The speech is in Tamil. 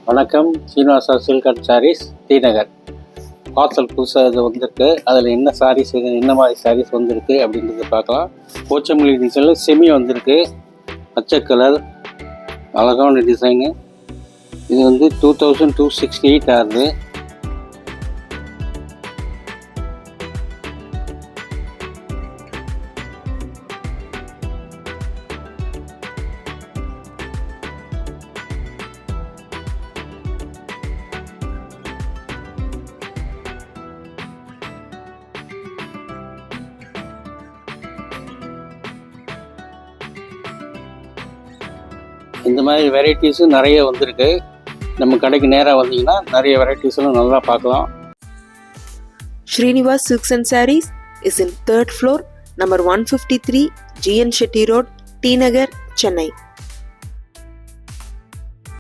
வணக்கம். Srinivasa silk and sarees, T Nagar. Parcel புதுசாக இது வந்திருக்கு. அதில் என்ன சாரீஸ், என்ன மாதிரி சாரீஸ் வந்திருக்கு அப்படின்றத பார்க்கலாம். போச்சம்பள்ளி டிசைனில் செமி வந்திருக்கு. பச்சை கலர், அழகான டிசைனு. இது வந்து 2268 ஆகுது. இந்த மாதிரி வெரைட்டிஸும் நிறைய வந்திருக்கு. நம்ம கடைக்கு நேராக வந்தீங்கன்னா நிறைய வெரைட்டிஸ்லாம் நல்லா பார்க்கலாம். Srinivas Silks and Sarees is in 3rd floor, number 153, GN Shetty Road, T Nagar, Chennai.